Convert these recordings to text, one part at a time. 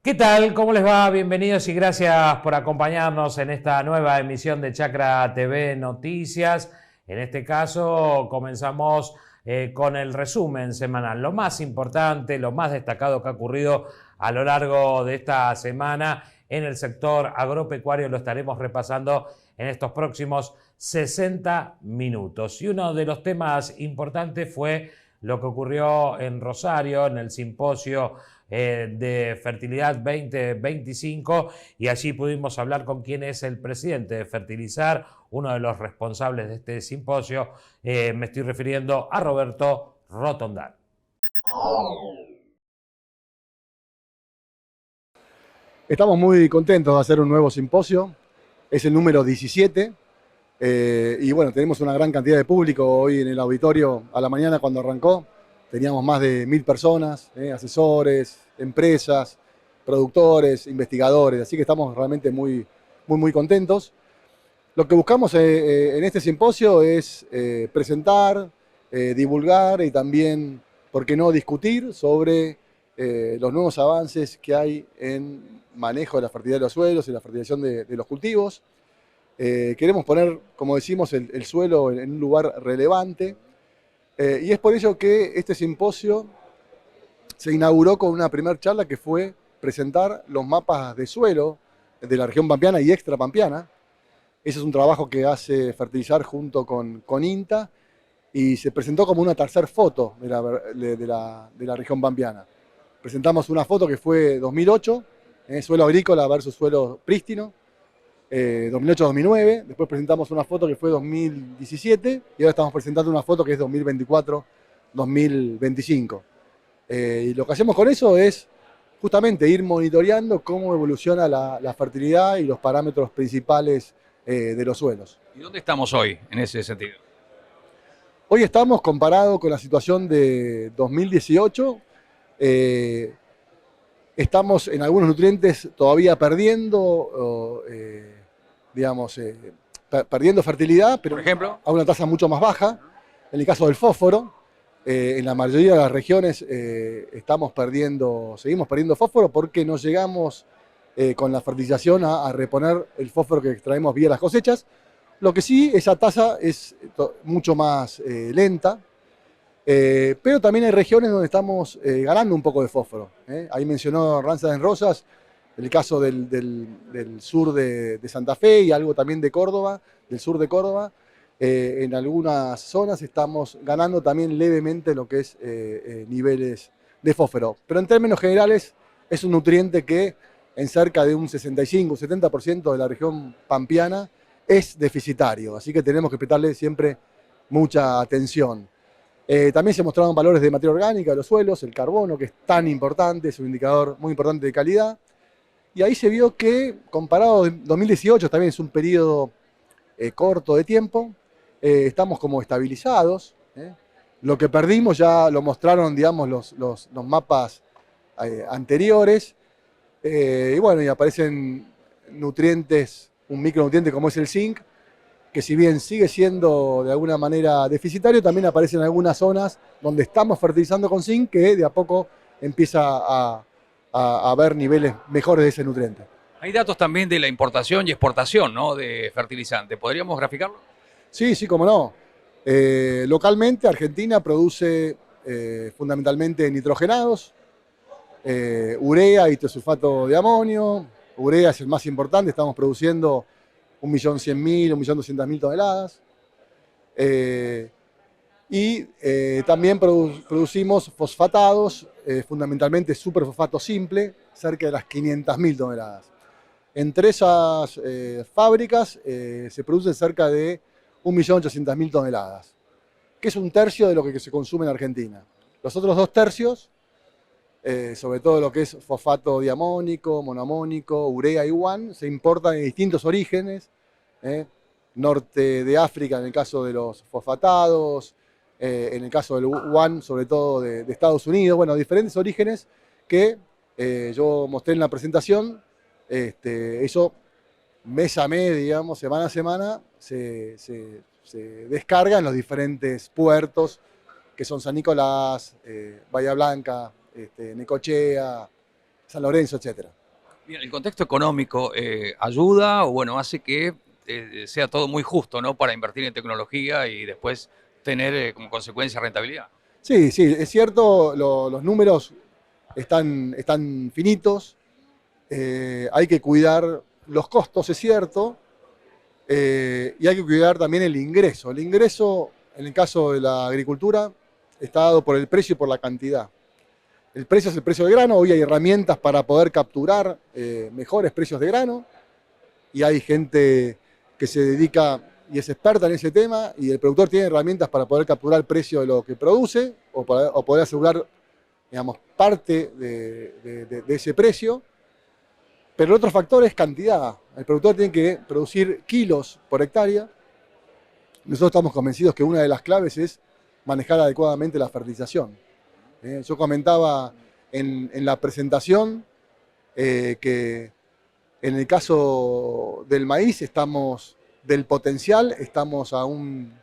¿Qué tal? ¿Cómo les va? Bienvenidos y gracias por acompañarnos en esta nueva emisión de Chacra TV Noticias. En este caso comenzamos con el resumen semanal, lo más importante, lo más destacado que ha ocurrido a lo largo de esta semana en el sector agropecuario. Lo estaremos repasando en estos próximos 60 minutos. Y uno de los temas importantes fue lo que ocurrió en Rosario, en el simposio de Fertilidad 2025, y allí pudimos hablar con quien es el presidente de Fertilizar, uno de los responsables de este simposio. Me estoy refiriendo a Roberto Rotondar. Estamos muy contentos de hacer un nuevo simposio, es el número 17, y bueno, tenemos una gran cantidad de público hoy en el auditorio. A la mañana cuando arrancó teníamos más de 1000 personas, asesores, empresas, productores, investigadores, así que estamos realmente muy contentos. Lo que buscamos en este simposio es presentar, divulgar y también, ¿por qué no?, discutir sobre los nuevos avances que hay en manejo de la fertilidad de los suelos y la fertilización de los cultivos. Queremos poner, como decimos, el suelo en un lugar relevante, y es por ello que este simposio se inauguró con una primera charla que fue presentar los mapas de suelo de la región pampeana y extrapampeana. Ese es un trabajo que hace Fertilizar junto con INTA, y se presentó como una tercera foto de la región pampeana. Presentamos una foto que fue 2008, suelo agrícola versus suelo prístino, 2008-2009. Después presentamos una foto que fue 2017 y ahora estamos presentando una foto que es 2024-2025. Y lo que hacemos con eso es justamente ir monitoreando cómo evoluciona la fertilidad y los parámetros principales de los suelos. ¿Y dónde estamos hoy en ese sentido? Hoy estamos, comparado con la situación de 2018, estamos en algunos nutrientes todavía perdiendo, perdiendo fertilidad, pero por ejemplo, a una tasa mucho más baja. En el caso del fósforo, en la mayoría de las regiones seguimos perdiendo fósforo porque no llegamos con la fertilización a reponer el fósforo que extraemos vía las cosechas. Lo que sí, esa tasa es mucho más lenta, pero también hay regiones donde estamos ganando un poco de fósforo. Ahí mencionó Ránzaga Rosas, el caso del sur de Santa Fe y algo también de Córdoba, del sur de Córdoba. En algunas zonas estamos ganando también levemente lo que es niveles de fósforo. Pero en términos generales es un nutriente que en cerca de un 65-70% de la región pampeana es deficitario, así que tenemos que prestarle siempre mucha atención. También se mostraron valores de materia orgánica de los suelos, el carbono, que es tan importante, es un indicador muy importante de calidad. Y ahí se vio que, comparado con 2018, también es un periodo corto de tiempo, estamos como estabilizados. Lo que perdimos ya lo mostraron, digamos, los mapas anteriores. Y bueno, y aparecen nutrientes, un micronutriente como es el zinc, que si bien sigue siendo de alguna manera deficitario, también aparece en algunas zonas donde estamos fertilizando con zinc, que de a poco empieza a haber niveles mejores de ese nutriente. Hay datos también de la importación y exportación, ¿no?, de fertilizante. ¿Podríamos graficarlo? Sí, cómo no. Localmente Argentina produce fundamentalmente nitrogenados, urea y tiosulfato de amonio. Urea es el más importante, estamos produciendo 1.100.000, 1.200.000 toneladas. También producimos fosfatados, fundamentalmente superfosfato simple, cerca de las 500.000 toneladas. Entre esas fábricas se producen cerca de 1.800.000 toneladas, que es un tercio de lo que se consume en Argentina. Los otros 2/3, sobre todo lo que es fosfato diamónico, monoamónico, urea y WAN, se importan de distintos orígenes. Norte de África en el caso de los fosfatados, en el caso del WAN sobre todo de Estados Unidos, bueno, diferentes orígenes que yo mostré en la presentación. Eso mes a mes, digamos, semana a semana, se descarga en los diferentes puertos que son San Nicolás, Bahía Blanca, Necochea, San Lorenzo, etc. Bien, el contexto económico ayuda o bueno, hace que sea todo muy justo, ¿no? Para invertir en tecnología y después tener como consecuencia rentabilidad. Sí, sí, es cierto, los números están finitos, hay que cuidar los costos, es cierto, y hay que cuidar también el ingreso. El ingreso, en el caso de la agricultura, está dado por el precio y por la cantidad. El precio es el precio del grano, hoy hay herramientas para poder capturar mejores precios de grano, y hay gente que se dedica y es experta en ese tema, y el productor tiene herramientas para poder capturar el precio de lo que produce o poder asegurar, digamos, parte de ese precio. Pero el otro factor es cantidad. El productor tiene que producir kilos por hectárea. Nosotros estamos convencidos que una de las claves es manejar adecuadamente la fertilización. Yo comentaba en la presentación que en el caso del maíz del potencial, estamos a un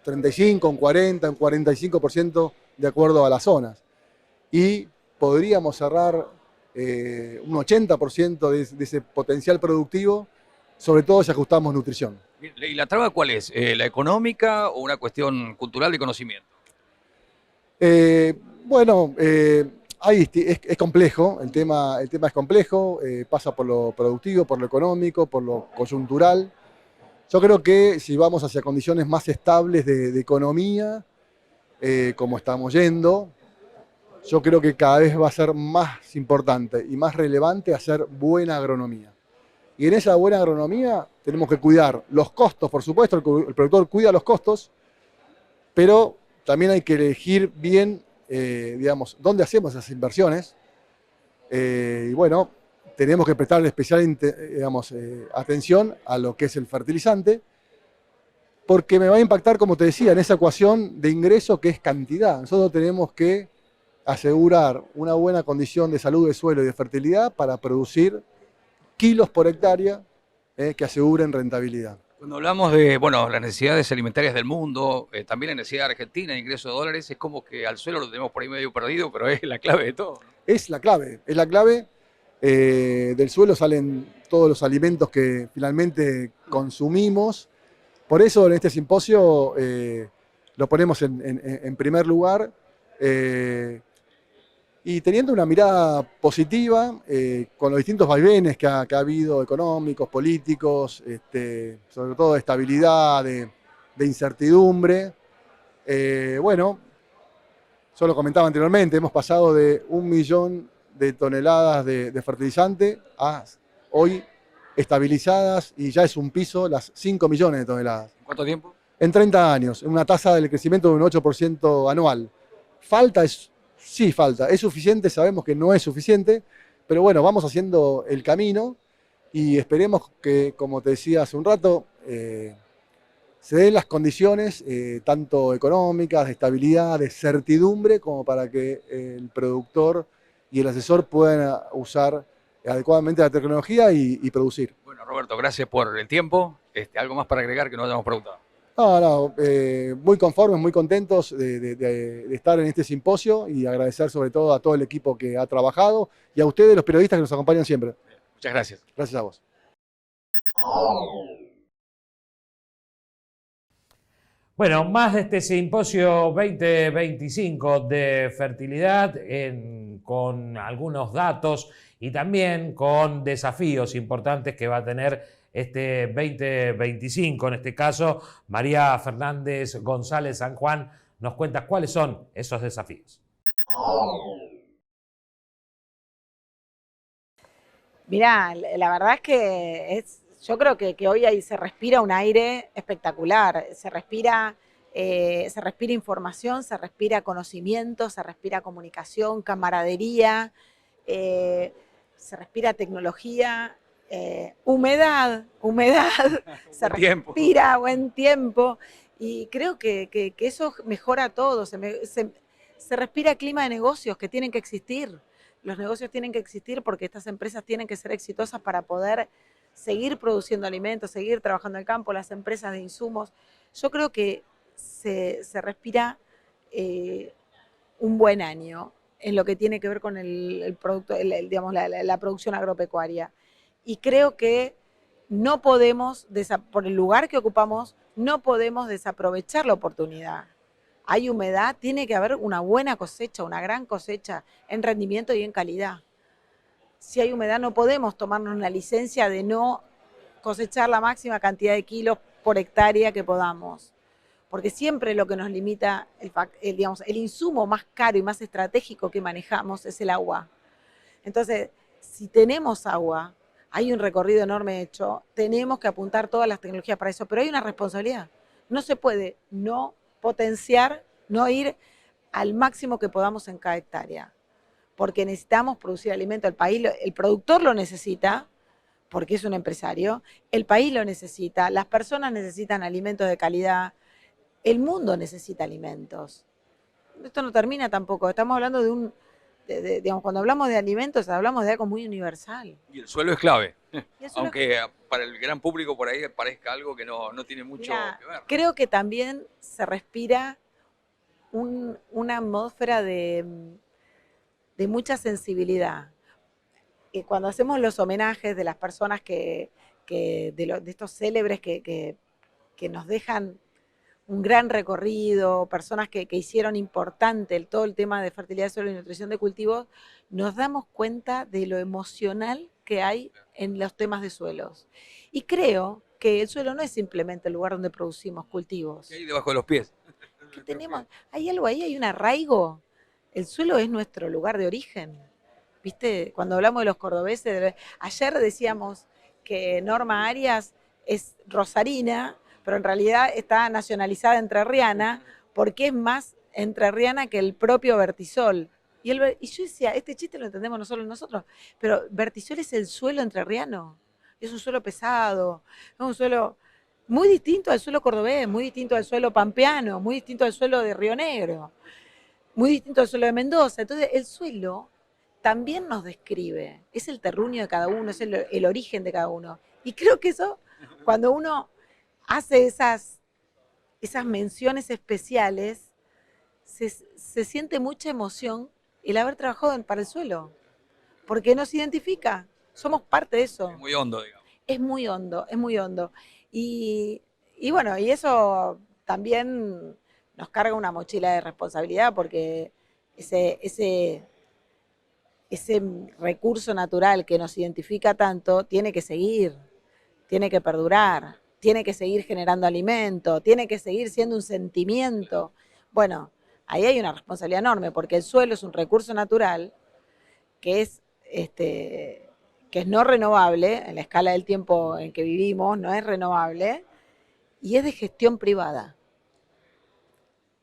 35, un 40, un 45% de acuerdo a las zonas. Y podríamos cerrar un 80% de ese potencial productivo, sobre todo si ajustamos nutrición. ¿Y la traba cuál es? ¿La económica o una cuestión cultural de conocimiento? Eh, bueno, es complejo, el tema es complejo, pasa por lo productivo, por lo económico, por lo coyuntural. Yo creo que si vamos hacia condiciones más estables de economía, como estamos yendo, yo creo que cada vez va a ser más importante y más relevante hacer buena agronomía. Y en esa buena agronomía tenemos que cuidar los costos, por supuesto, el productor cuida los costos, pero también hay que elegir bien, digamos, dónde hacemos esas inversiones. Y bueno, tenemos que prestarle especial, digamos, atención a lo que es el fertilizante, porque me va a impactar, como te decía, en esa ecuación de ingreso que es cantidad. Nosotros tenemos que asegurar una buena condición de salud del suelo y de fertilidad para producir kilos por hectárea que aseguren rentabilidad. Cuando hablamos de, bueno, las necesidades alimentarias del mundo, también la necesidad de Argentina de ingreso de dólares, es como que al suelo lo tenemos por ahí medio perdido, pero es la clave de todo, ¿no? Es la clave, es la clave. Del suelo salen todos los alimentos que finalmente consumimos. Por eso en este simposio lo ponemos en primer lugar. Y teniendo una mirada positiva, con los distintos vaivenes que ha habido, económicos, políticos, sobre todo de estabilidad, de incertidumbre. Bueno, yo lo comentaba anteriormente, hemos pasado de 1 millón de toneladas de fertilizante a hoy estabilizadas, y ya es un piso las 5 millones de toneladas. ¿Cuánto tiempo? En 30 años, en una tasa de crecimiento de un 8% anual. Sí falta, es suficiente, sabemos que no es suficiente, pero bueno, vamos haciendo el camino y esperemos que, como te decía hace un rato, se den las condiciones tanto económicas, de estabilidad, de certidumbre, como para que el productor y el asesor puedan usar adecuadamente la tecnología y producir. Bueno, Roberto, gracias por el tiempo. ¿Algo más para agregar que no hayamos preguntado? No, muy conformes, muy contentos de estar en este simposio, y agradecer sobre todo a todo el equipo que ha trabajado y a ustedes, los periodistas que nos acompañan siempre. Muchas gracias. Gracias a vos. Bueno, más de este simposio 2025 de fertilidad con algunos datos y también con desafíos importantes que va a tener este 2025. En este caso, María Fernández González San Juan nos cuenta cuáles son esos desafíos. Mirá, la verdad es que yo creo que hoy ahí se respira un aire espectacular, se respira información, se respira conocimiento, se respira comunicación, camaradería, se respira tecnología, humedad, se respira buen tiempo, y creo que eso mejora todo, se respira clima de negocios que tienen que existir. Los negocios tienen que existir porque estas empresas tienen que ser exitosas para poder seguir produciendo alimentos, seguir trabajando en el campo, las empresas de insumos. Yo creo que se respira un buen año. en lo que tiene que ver con el producto, digamos, la producción agropecuaria. Y creo que no podemos, por el lugar que ocupamos, no podemos desaprovechar la oportunidad. Hay humedad, tiene que haber una buena cosecha, una gran cosecha en rendimiento y en calidad. Si hay humedad no podemos tomarnos una licencia de no cosechar la máxima cantidad de kilos por hectárea que podamos. Porque siempre lo que nos limita, digamos, el insumo más caro y más estratégico que manejamos es el agua. Entonces, si tenemos agua, hay un recorrido enorme hecho, tenemos que apuntar todas las tecnologías para eso, pero hay una responsabilidad. No se puede no potenciar, no ir al máximo que podamos en cada hectárea, porque necesitamos producir alimento. El productor lo necesita, porque es un empresario, el país lo necesita, las personas necesitan alimentos de calidad, el mundo necesita alimentos. Esto no termina tampoco, estamos hablando digamos, cuando hablamos de alimentos, hablamos de algo muy universal. Y el suelo es clave, Suelo... aunque para el gran público por ahí parezca algo que no tiene mucho que ver. Creo que también se respira una atmósfera de mucha sensibilidad. Y cuando hacemos los homenajes de las personas de estos célebres que nos dejan un gran recorrido, personas que hicieron importante todo el tema de fertilidad de suelo y nutrición de cultivos, nos damos cuenta de lo emocional que hay en los temas de suelos. Y creo que el suelo no es simplemente el lugar donde producimos cultivos. ¿Qué hay debajo de los pies? Hay algo ahí, hay un arraigo. El suelo es nuestro lugar de origen. ¿Viste? Cuando hablamos de los cordobeses, ayer decíamos que Norma Arias es rosarina, pero en realidad está nacionalizada entrerriana, porque es más entrerriana que el propio Vertisol. Y yo decía, este chiste lo entendemos no solo nosotros, pero Vertisol es el suelo entrerriano, es un suelo pesado, es un suelo muy distinto al suelo cordobés, muy distinto al suelo pampeano, muy distinto al suelo de Río Negro, muy distinto al suelo de Mendoza. Entonces el suelo también nos describe, es el terruño de cada uno, es el origen de cada uno. Y creo que eso, cuando uno hace esas menciones especiales, se siente mucha emoción el haber trabajado para el suelo, porque nos identifica, somos parte de eso. Es muy hondo, digamos. Es muy hondo, es muy hondo. Y bueno, y eso también nos carga una mochila de responsabilidad, porque ese recurso natural que nos identifica tanto tiene que seguir, tiene que perdurar, tiene que seguir generando alimento, tiene que seguir siendo un sentimiento. Bueno, ahí hay una responsabilidad enorme, porque el suelo es un recurso natural que es no renovable, en la escala del tiempo en que vivimos, no es renovable, y es de gestión privada.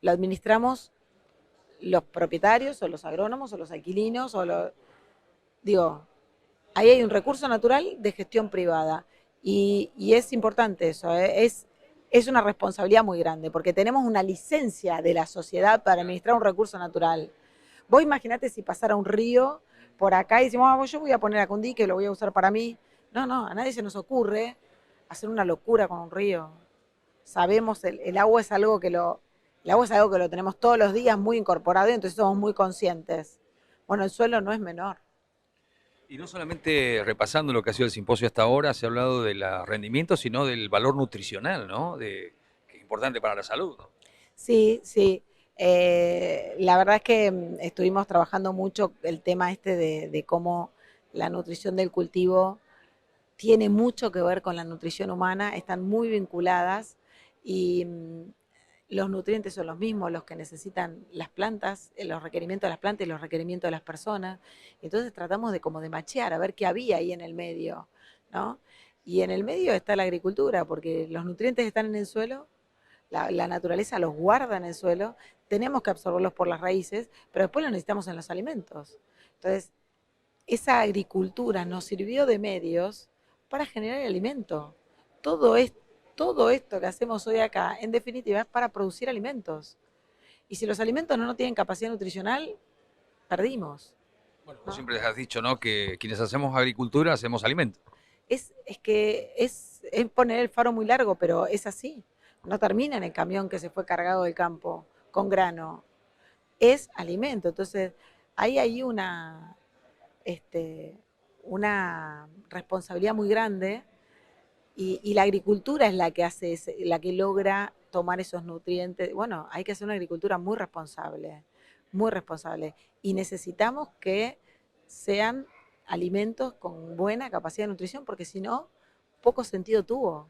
Lo administramos los propietarios, o los agrónomos, o los alquilinos, ahí hay un recurso natural de gestión privada. Y es importante eso, es una responsabilidad muy grande, porque tenemos una licencia de la sociedad para administrar un recurso natural. Vos imaginate si pasara un río por acá y decimos, yo voy a poner acá un dique, lo voy a usar para mí. No, a nadie se nos ocurre hacer una locura con un río. Sabemos, el agua es algo que lo tenemos todos los días muy incorporado, y entonces somos muy conscientes. Bueno, el suelo no es menor. Y no solamente repasando lo que ha sido el simposio hasta ahora, se ha hablado del rendimiento, sino del valor nutricional, ¿no? Que es importante para la salud, ¿no? Sí. La verdad es que estuvimos trabajando mucho el tema de cómo la nutrición del cultivo tiene mucho que ver con la nutrición humana, están muy vinculadas, y los nutrientes son los mismos, los que necesitan las plantas, los requerimientos de las plantas y los requerimientos de las personas. Entonces tratamos de machear, a ver qué había ahí en el medio, ¿no? Y en el medio está la agricultura, porque los nutrientes están en el suelo, la naturaleza los guarda en el suelo, tenemos que absorberlos por las raíces, pero después los necesitamos en los alimentos. Entonces, esa agricultura nos sirvió de medios para generar el alimento. Todo esto que hacemos hoy acá, en definitiva, es para producir alimentos. Y si los alimentos no tienen capacidad nutricional, perdimos. Bueno, vos siempre has dicho, ¿no?, que quienes hacemos agricultura hacemos alimento. Es poner el faro muy largo, pero es así. No termina en el camión que se fue cargado del campo con grano. Es alimento. Entonces, ahí hay una responsabilidad muy grande y la agricultura es la que hace, la que logra tomar esos nutrientes. Bueno, hay que hacer una agricultura muy responsable. Y necesitamos que sean alimentos con buena capacidad de nutrición, porque si no, poco sentido tuvo.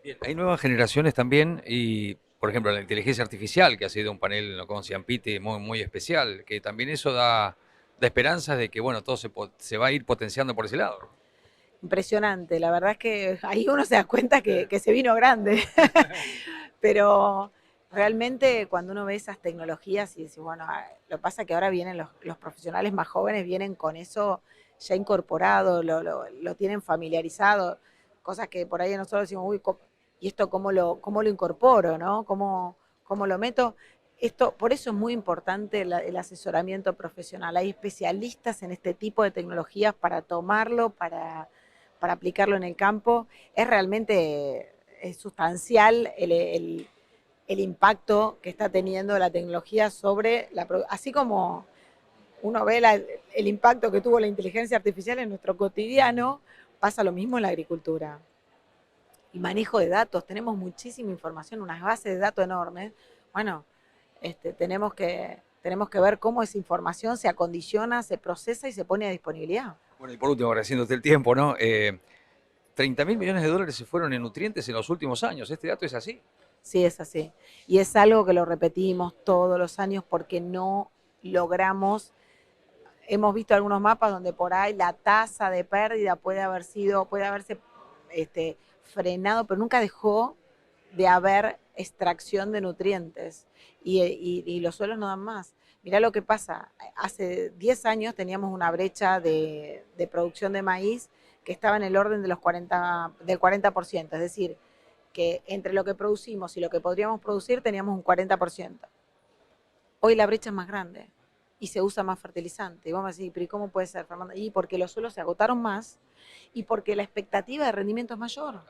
Bien, hay nuevas generaciones también y, por ejemplo, la inteligencia artificial, que ha sido un panel, ¿no?, con Ciampiti muy, muy especial, que también eso da esperanzas de que, bueno, todo se va a ir potenciando por ese lado. Impresionante, la verdad es que ahí uno se da cuenta que se vino grande. Pero realmente cuando uno ve esas tecnologías y dice, bueno, lo que pasa es que ahora vienen los profesionales más jóvenes, vienen con eso ya incorporado, lo tienen familiarizado, cosas que por ahí nosotros decimos, uy, ¿y esto cómo lo incorporo, no? ¿Cómo lo meto? Esto, por eso es muy importante el asesoramiento profesional. Hay especialistas en este tipo de tecnologías para tomarlo, para aplicarlo en el campo. Es realmente sustancial el impacto que está teniendo la tecnología sobre así como uno ve el impacto que tuvo la inteligencia artificial en nuestro cotidiano, pasa lo mismo en la agricultura. Y manejo de datos, tenemos muchísima información, unas bases de datos enormes. Bueno, tenemos que ver cómo esa información se acondiciona, se procesa y se pone a disponibilidad. Bueno, y por último, agradeciéndote el tiempo, ¿no? 30.000 millones de dólares se fueron en nutrientes en los últimos años. ¿Este dato es así? Sí, es así. Y es algo que lo repetimos todos los años porque no logramos. Hemos visto algunos mapas donde por ahí la tasa de pérdida puede haberse frenado, pero nunca dejó de haber extracción de nutrientes y los suelos no dan más. Mirá lo que pasa, hace 10 años teníamos una brecha de producción de maíz que estaba en el orden de del 40%, es decir, que entre lo que producimos y lo que podríamos producir teníamos un 40%. Hoy la brecha es más grande y se usa más fertilizante. Y vamos a decir, pero ¿y cómo puede ser, Fernanda? Y porque los suelos se agotaron más y porque la expectativa de rendimiento es mayor.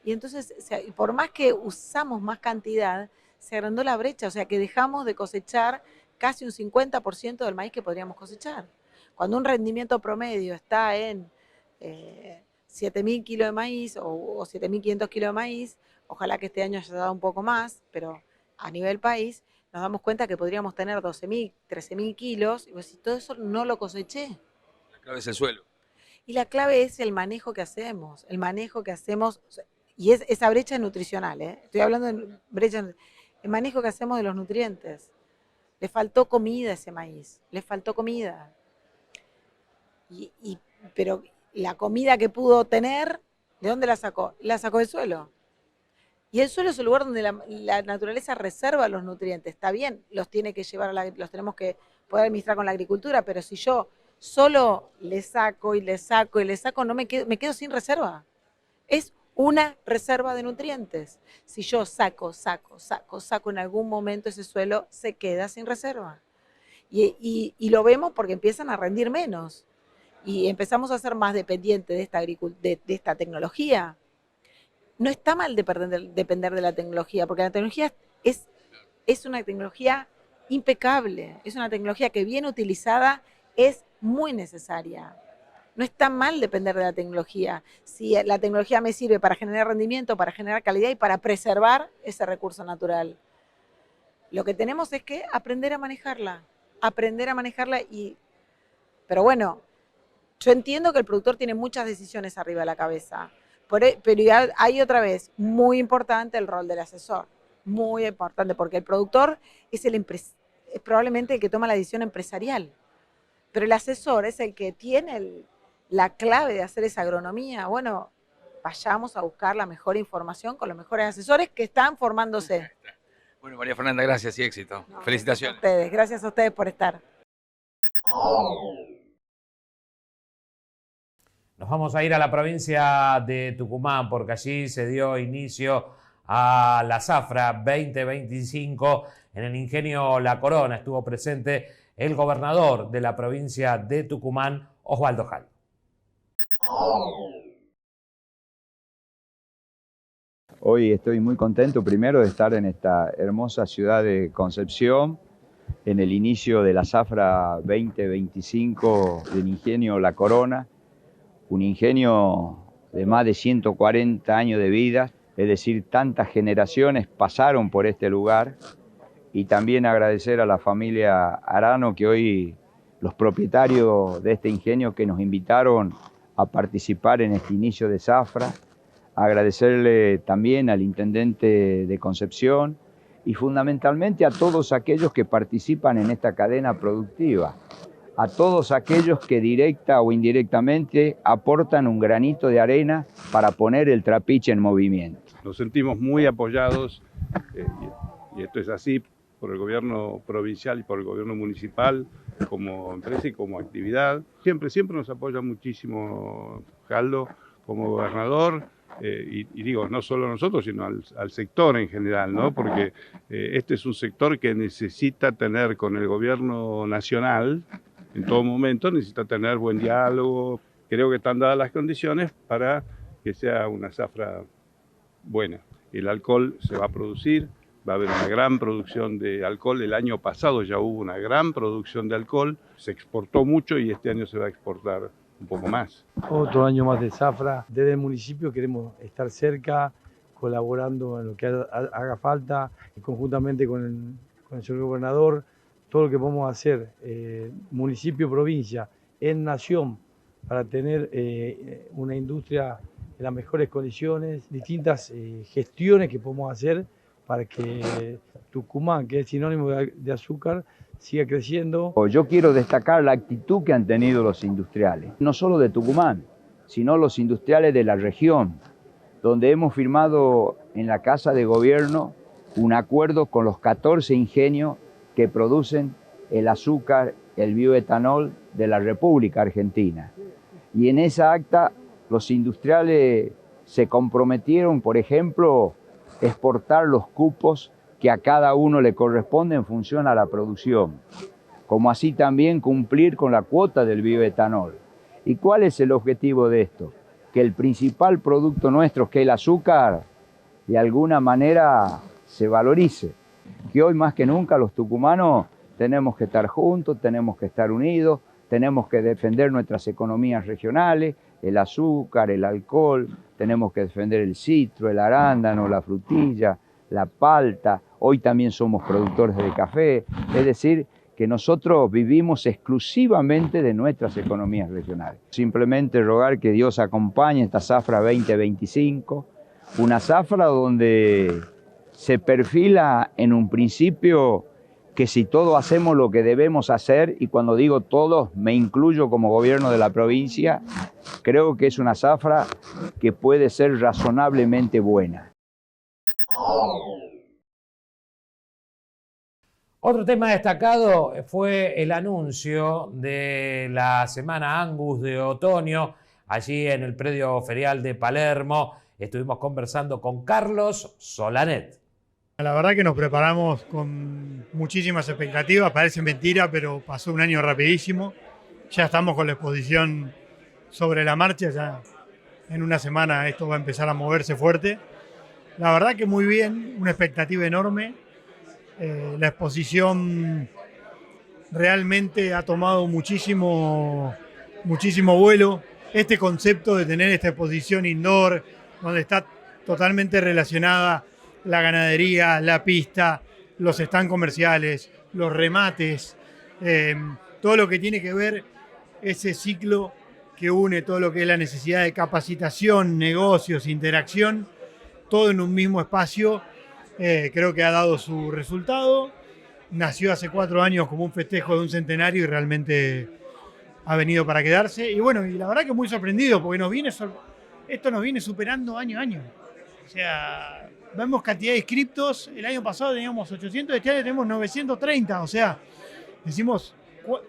Y entonces, por más que usamos más cantidad, se agrandó la brecha, o sea que dejamos de cosechar casi un 50% del maíz que podríamos cosechar. Cuando un rendimiento promedio está en 7.000 kilos de maíz o 7.500 kilos de maíz, ojalá que este año haya dado un poco más, pero a nivel país nos damos cuenta que podríamos tener 12.000, 13.000 kilos, y pues, todo eso no lo coseché. La clave es el suelo. Y la clave es el manejo que hacemos, y esa brecha nutricional, estoy hablando de brecha, el manejo que hacemos de los nutrientes. Le faltó comida a ese maíz, le faltó comida. Pero la comida que pudo tener, ¿de dónde la sacó? La sacó del suelo. Y el suelo es el lugar donde la naturaleza reserva los nutrientes. Está bien, los tenemos que poder administrar con la agricultura, pero si yo solo le saco y le saco y le saco, me quedo sin reserva. Es una reserva de nutrientes. Si yo saco, en algún momento ese suelo se queda sin reserva. Y lo vemos porque empiezan a rendir menos. Y empezamos a ser más dependientes de esta tecnología. No está mal depender de la tecnología, porque la tecnología es una tecnología impecable, es una tecnología que bien utilizada es muy necesaria. No está mal depender de la tecnología. Si la tecnología me sirve para generar rendimiento, para generar calidad y para preservar ese recurso natural. Lo que tenemos es que aprender a manejarla. Pero bueno, yo entiendo que el productor tiene muchas decisiones arriba de la cabeza. Pero hay otra vez, muy importante el rol del asesor. Muy importante, porque el productor es probablemente el que toma la decisión empresarial. Pero el asesor es el que tiene la clave de hacer esa agronomía. Bueno, vayamos a buscar la mejor información con los mejores asesores que están formándose. Bueno, María Fernanda, gracias y éxito. No, Felicitaciones. Gracias a ustedes por estar. Nos vamos a ir a la provincia de Tucumán porque allí se dio inicio a la Zafra 2025 en el ingenio La Corona. Estuvo presente el gobernador de la provincia de Tucumán, Osvaldo Jal. Hoy estoy muy contento primero de estar en esta hermosa ciudad de Concepción, en el inicio de la zafra 2025 del ingenio La Corona, un ingenio de más de 140 años de vida, es decir, tantas generaciones pasaron por este lugar, y también agradecer a la familia Arano, que hoy los propietarios de este ingenio que nos invitaron a participar en este inicio de zafra, agradecerle también al intendente de Concepción y fundamentalmente a todos aquellos que participan en esta cadena productiva, a todos aquellos que directa o indirectamente aportan un granito de arena para poner el trapiche en movimiento. Nos sentimos muy apoyados, y esto es así, por el gobierno provincial y por el gobierno municipal, como empresa y como actividad. Siempre nos apoya muchísimo Jaldo como gobernador, y digo, no solo a nosotros, sino al sector en general, ¿no? Porque este es un sector que necesita tener con el gobierno nacional, en todo momento, necesita tener buen diálogo. Creo que están dadas las condiciones para que sea una zafra buena. El alcohol se va a producir, va a haber una gran producción de alcohol. El año pasado ya hubo una gran producción de alcohol, se exportó mucho y este año se va a exportar un poco más. Otro año más de zafra. Desde el municipio queremos estar cerca, colaborando en lo que haga falta, y conjuntamente con el señor gobernador, todo lo que podemos hacer, municipio, provincia, en nación, para tener una industria en las mejores condiciones, distintas gestiones que podemos hacer para que Tucumán, que es sinónimo de azúcar, siga creciendo. Yo quiero destacar la actitud que han tenido los industriales, no solo de Tucumán, sino los industriales de la región, donde hemos firmado en la Casa de Gobierno un acuerdo con los 14 ingenios que producen el azúcar, el bioetanol de la República Argentina. Y en esa acta los industriales se comprometieron, por ejemplo, exportar los cupos que a cada uno le corresponde en función a la producción, como así también cumplir con la cuota del bioetanol. ¿Y cuál es el objetivo de esto? Que el principal producto nuestro, que es el azúcar, de alguna manera se valorice. Que hoy más que nunca los tucumanos tenemos que estar juntos, tenemos que estar unidos, tenemos que defender nuestras economías regionales, el azúcar, el alcohol, tenemos que defender el citro, el arándano, la frutilla, la palta. Hoy también somos productores de café, es decir, que nosotros vivimos exclusivamente de nuestras economías regionales. Simplemente rogar que Dios acompañe esta zafra 2025, una zafra donde se perfila en un principio que si todos hacemos lo que debemos hacer, y cuando digo todos me incluyo como gobierno de la provincia, creo que es una zafra que puede ser razonablemente buena. Otro tema destacado fue el anuncio de la Semana Angus de otoño, allí en el predio ferial de Palermo. Estuvimos conversando con Carlos Solanet. La verdad que nos preparamos con muchísimas expectativas, parece mentira, pero pasó un año rapidísimo. Ya estamos con la exposición sobre la marcha, ya en una semana esto va a empezar a moverse fuerte. La verdad que muy bien, una expectativa enorme. La exposición realmente ha tomado muchísimo vuelo. Este concepto de tener esta exposición indoor, donde está totalmente relacionada la ganadería, la pista, los stands comerciales, los remates, todo lo que tiene que ver ese ciclo que une todo lo que es la necesidad de capacitación, negocios, interacción, todo en un mismo espacio. Creo que ha dado su resultado. Nació hace 4 años como un festejo de un centenario y realmente ha venido para quedarse. Y bueno, y la verdad que muy sorprendido porque esto nos viene superando año a año. O sea, vemos cantidad de inscriptos. El año pasado teníamos 800, este año tenemos 930. O sea, decimos,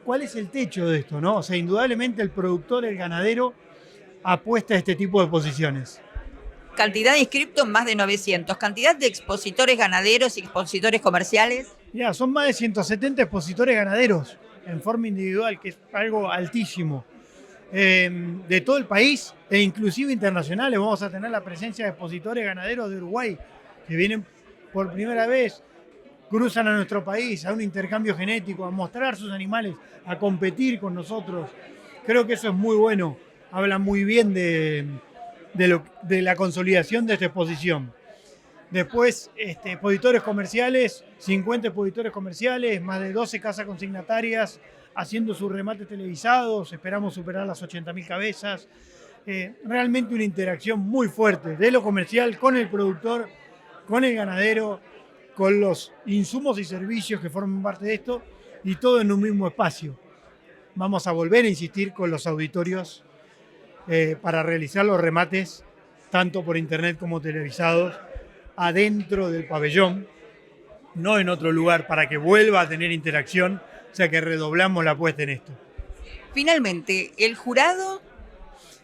¿cuál es el techo de esto, no? O sea, indudablemente el productor, el ganadero, apuesta a este tipo de posiciones. Cantidad de inscriptos, más de 900. Cantidad de expositores ganaderos y expositores comerciales. Ya, son más de 170 expositores ganaderos en forma individual, que es algo altísimo. De todo el país e inclusive internacionales. Vamos a tener la presencia de expositores ganaderos de Uruguay que vienen por primera vez cruzan a nuestro país a un intercambio genético, a mostrar sus animales, a competir con nosotros. Creo que eso es muy bueno. Habla muy bien de la consolidación de esta exposición. Después, expositores comerciales, 50 expositores comerciales, más de 12 casas consignatarias haciendo sus remates televisados, esperamos superar las 80.000 cabezas. Realmente una interacción muy fuerte de lo comercial con el productor, con el ganadero, con los insumos y servicios que forman parte de esto y todo en un mismo espacio. Vamos a volver a insistir con los auditorios para realizar los remates, tanto por internet como televisados, adentro del pabellón, no en otro lugar, para que vuelva a tener interacción, o sea que redoblamos la apuesta en esto. Finalmente, el jurado...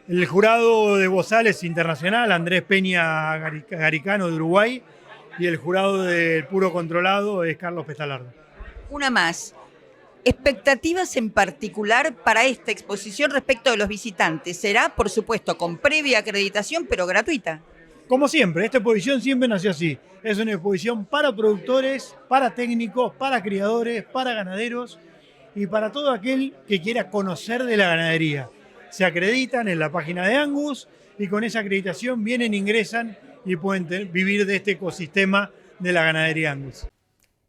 El jurado de Bozales Internacional, Andrés Peña Garicano de Uruguay, y el jurado del Puro Controlado es Carlos Pestalardo. Una más. Expectativas en particular para esta exposición respecto de los visitantes. Será, por supuesto, con previa acreditación, pero gratuita. Como siempre, esta exposición siempre nació así. Es una exposición para productores, para técnicos, para criadores, para ganaderos y para todo aquel que quiera conocer de la ganadería. Se acreditan en la página de Angus y con esa acreditación vienen, ingresan y pueden vivir de este ecosistema de la ganadería Angus.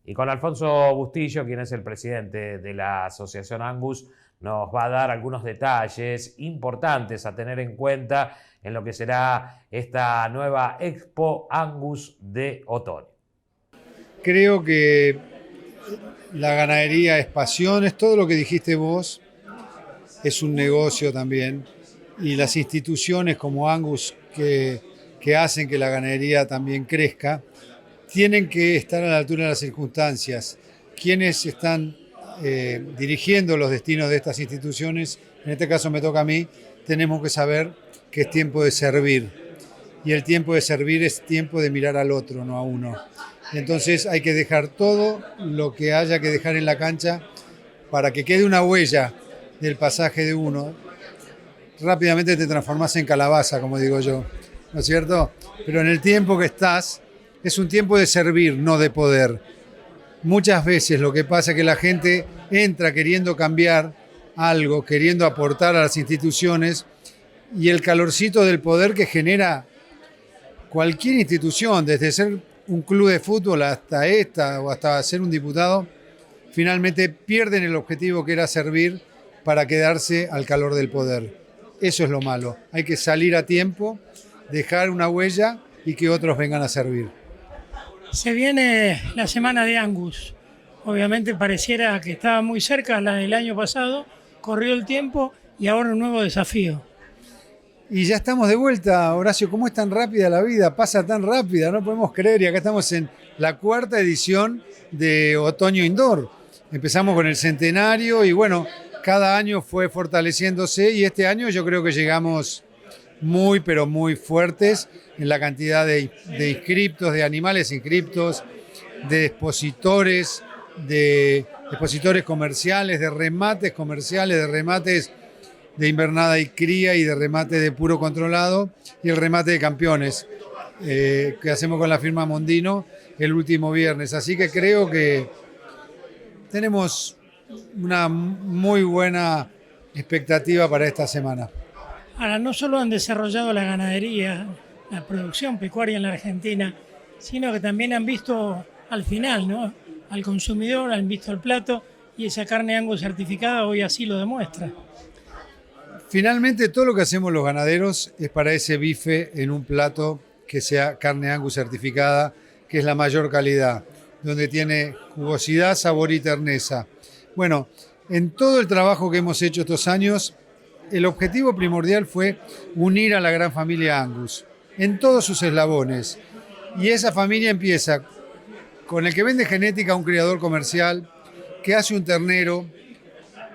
Y con Alfonso Bustillo, quien es el presidente de la Asociación Angus, nos va a dar algunos detalles importantes a tener en cuenta en lo que será esta nueva Expo Angus de otoño. Creo que la ganadería es pasión, es todo lo que dijiste vos, es un negocio también, y las instituciones como Angus que hacen que la ganadería también crezca, tienen que estar a la altura de las circunstancias. Quienes están dirigiendo los destinos de estas instituciones, en este caso me toca a mí, tenemos que saber que es tiempo de servir. Y el tiempo de servir es tiempo de mirar al otro, no a uno. Entonces hay que dejar todo lo que haya que dejar en la cancha para que quede una huella del pasaje de uno. Rápidamente te transformás en calabaza, como digo yo, ¿no es cierto? Pero en el tiempo que estás, es un tiempo de servir, no de poder. Muchas veces lo que pasa es que la gente entra queriendo cambiar algo, queriendo aportar a las instituciones, y el calorcito del poder que genera cualquier institución, desde ser un club de fútbol hasta esta o hasta ser un diputado, finalmente pierden el objetivo que era servir para quedarse al calor del poder. Eso es lo malo. Hay que salir a tiempo, dejar una huella y que otros vengan a servir. Se viene la semana de Angus. Obviamente pareciera que estaba muy cerca la del año pasado, corrió el tiempo y ahora un nuevo desafío. Y ya estamos de vuelta, Horacio. ¿Cómo es tan rápida la vida? Pasa tan rápida, no podemos creer. Y acá estamos en la 4ª edición de Otoño Indoor. Empezamos con el centenario y bueno, cada año fue fortaleciéndose y este año yo creo que llegamos muy, pero muy fuertes en la cantidad de inscriptos, de animales inscriptos, de expositores comerciales, de remates comerciales, de remates de invernada y cría y de remate de puro controlado y el remate de campeones que hacemos con la firma Mondino el último viernes. Así que creo que tenemos una muy buena expectativa para esta semana. Ahora, no solo han desarrollado la ganadería, la producción pecuaria en la Argentina, sino que también han visto al final, ¿no?, al consumidor, han visto el plato y esa carne Angus certificada hoy así lo demuestra. Finalmente, todo lo que hacemos los ganaderos es para ese bife en un plato que sea carne Angus certificada, que es la mayor calidad, donde tiene jugosidad, sabor y terneza. Bueno, en todo el trabajo que hemos hecho estos años, el objetivo primordial fue unir a la gran familia Angus en todos sus eslabones. Y esa familia empieza con el que vende genética a un criador comercial, que hace un ternero,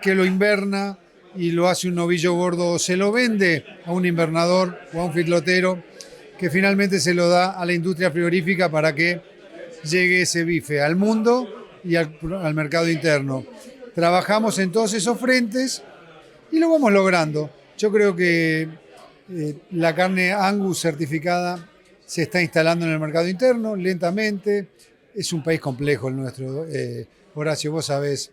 que lo inverna y lo hace un novillo gordo, o se lo vende a un invernador o a un feedlotero, que finalmente se lo da a la industria frigorífica para que llegue ese bife al mundo y al mercado interno. Trabajamos en todos esos frentes y lo vamos logrando. Yo creo que la carne Angus certificada se está instalando en el mercado interno lentamente. es un país complejo el nuestro. Horacio, vos sabés,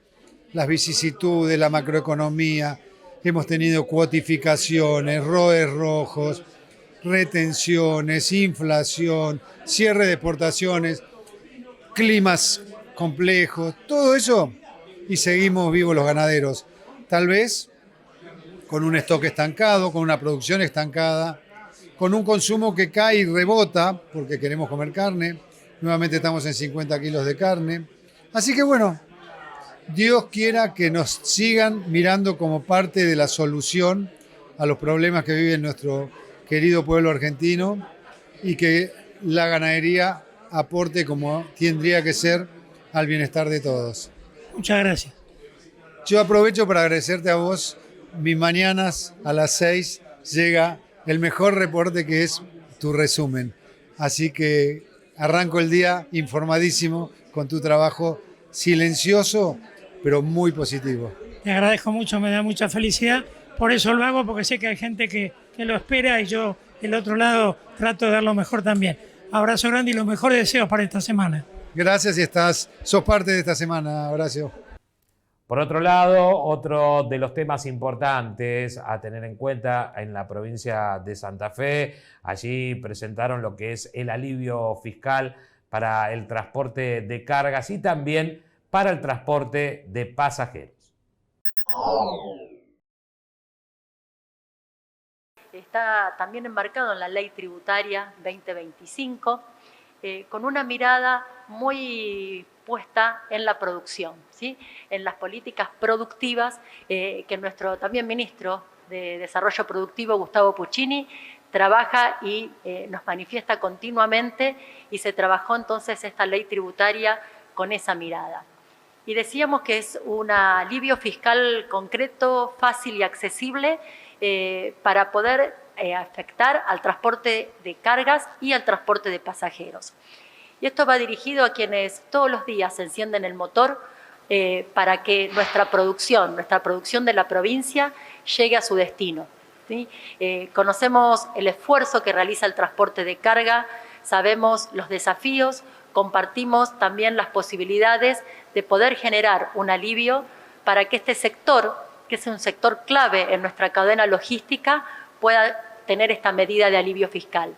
las vicisitudes, la macroeconomía, hemos tenido cuotificaciones, ROEs rojos, retenciones, inflación, cierre de exportaciones, climas complejos, todo eso, y seguimos vivos los ganaderos. Tal vez con un stock estancado, con una producción estancada, con un consumo que cae y rebota, porque queremos comer carne. Nuevamente estamos en 50 kilos de carne. Así que bueno, Dios quiera que nos sigan mirando como parte de la solución a los problemas que vive nuestro querido pueblo argentino y que la ganadería aporte como tendría que ser al bienestar de todos. Muchas gracias. Yo aprovecho para agradecerte a vos. Mis mañanas a las 6 llega el mejor reporte, que es tu resumen. Así que arranco el día informadísimo con tu trabajo silencioso, pero muy positivo. Te agradezco mucho, me da mucha felicidad. Por eso lo hago, porque sé que hay gente que lo espera y yo del otro lado trato de dar lo mejor también. Abrazo grande y los mejores deseos para esta semana. Gracias y sos parte de esta semana, Horacio. Por otro lado, otro de los temas importantes a tener en cuenta en la provincia de Santa Fe, allí presentaron lo que es el alivio fiscal para el transporte de cargas y también para el transporte de pasajeros. Está también enmarcado en la Ley Tributaria 2025, con una mirada muy puesta en la producción, ¿sí? En las políticas productivas que nuestro también ministro de Desarrollo Productivo, Gustavo Puccini, trabaja y nos manifiesta continuamente, y se trabajó entonces esta ley tributaria con esa mirada. Y decíamos que es un alivio fiscal concreto, fácil y accesible para poder afectar al transporte de cargas y al transporte de pasajeros. Y esto va dirigido a quienes todos los días encienden el motor para que nuestra producción de la provincia llegue a su destino, ¿sí? Conocemos el esfuerzo que realiza el transporte de carga, sabemos los desafíos, compartimos también las posibilidades de poder generar un alivio para que este sector, que es un sector clave en nuestra cadena logística, pueda tener esta medida de alivio fiscal.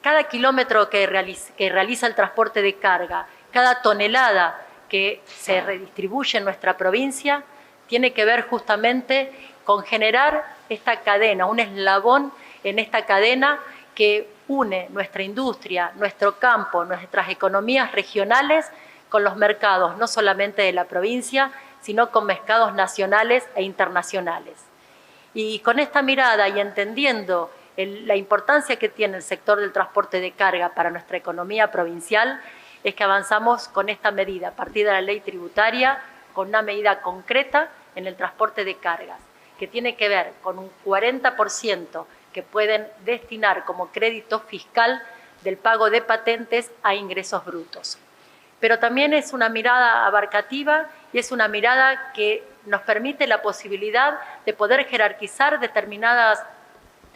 Cada kilómetro que realiza el transporte de carga, cada tonelada que se redistribuye en nuestra provincia, tiene que ver justamente con generar esta cadena, un eslabón en esta cadena que une nuestra industria, nuestro campo, nuestras economías regionales con los mercados, no solamente de la provincia, sino con mercados nacionales e internacionales. Y con esta mirada y entendiendo la importancia que tiene el sector del transporte de carga para nuestra economía provincial, es que avanzamos con esta medida, a partir de la ley tributaria, con una medida concreta en el transporte de cargas, que tiene que ver con un 40% que pueden destinar como crédito fiscal del pago de patentes a ingresos brutos. Pero también es una mirada abarcativa y es una mirada que nos permite la posibilidad de poder jerarquizar determinados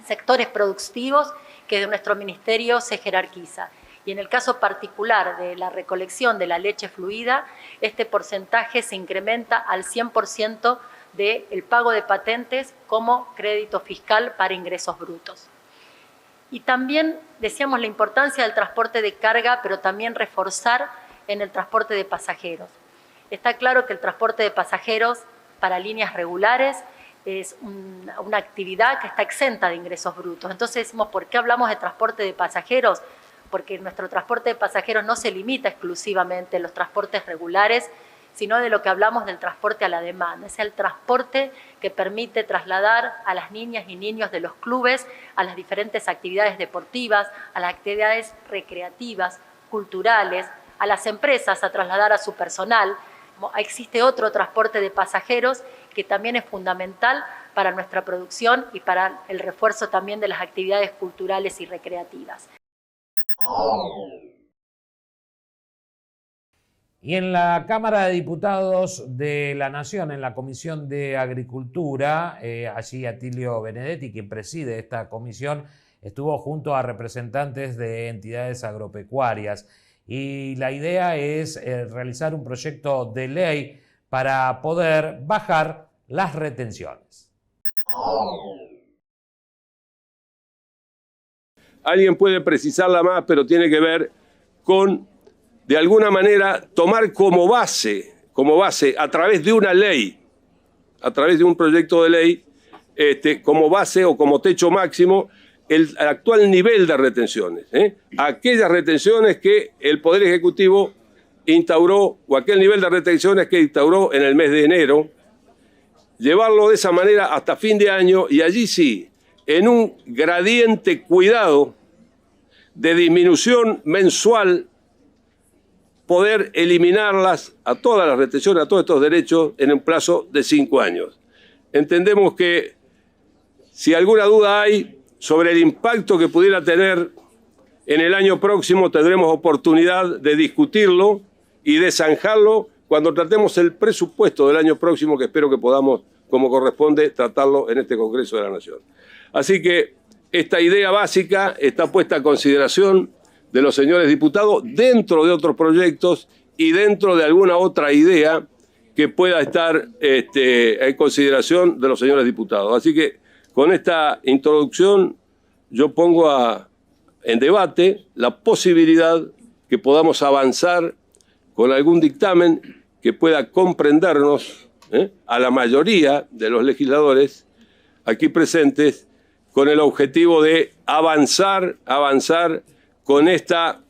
sectores productivos que de nuestro ministerio se jerarquiza. Y en el caso particular de la recolección de la leche fluida, este porcentaje se incrementa al 100% del pago de patentes como crédito fiscal para ingresos brutos. Y también decíamos la importancia del transporte de carga, pero también reforzar en el transporte de pasajeros. Está claro que el transporte de pasajeros para líneas regulares es una actividad que está exenta de ingresos brutos. Entonces decimos, ¿por qué hablamos de transporte de pasajeros? Porque nuestro transporte de pasajeros no se limita exclusivamente a los transportes regulares, sino de lo que hablamos del transporte a la demanda. Es el transporte que permite trasladar a las niñas y niños de los clubes a las diferentes actividades deportivas, a las actividades recreativas, culturales, a las empresas a trasladar a su personal. Existe otro transporte de pasajeros que también es fundamental para nuestra producción y para el refuerzo también de las actividades culturales y recreativas. Y en la Cámara de Diputados de la Nación, en la Comisión de Agricultura, allí Atilio Benedetti, quien preside esta comisión, estuvo junto a representantes de entidades agropecuarias y la idea es realizar un proyecto de ley para poder bajar las retenciones. Alguien puede precisarla más, pero tiene que ver con, de alguna manera, tomar como base, a través de una ley, a través de un proyecto de ley, como base o como techo máximo, el actual nivel de retenciones. Aquellas retenciones que el Poder Ejecutivo instauró, o aquel nivel de retenciones que instauró en el mes de enero, llevarlo de esa manera hasta fin de año, y allí sí, en un gradiente cuidado de disminución mensual, poder eliminarlas a todas las retenciones, a todos estos derechos, en un plazo de 5 años. Entendemos que si alguna duda hay sobre el impacto que pudiera tener en el año próximo, tendremos oportunidad de discutirlo y de zanjarlo cuando tratemos el presupuesto del año próximo, que espero que podamos, como corresponde, tratarlo en este Congreso de la Nación. Así que esta idea básica está puesta a consideración de los señores diputados dentro de otros proyectos y dentro de alguna otra idea que pueda estar en consideración de los señores diputados. Así que con esta introducción yo pongo en debate la posibilidad que podamos avanzar con algún dictamen que pueda comprendernos a la mayoría de los legisladores aquí presentes, con el objetivo de avanzar con esta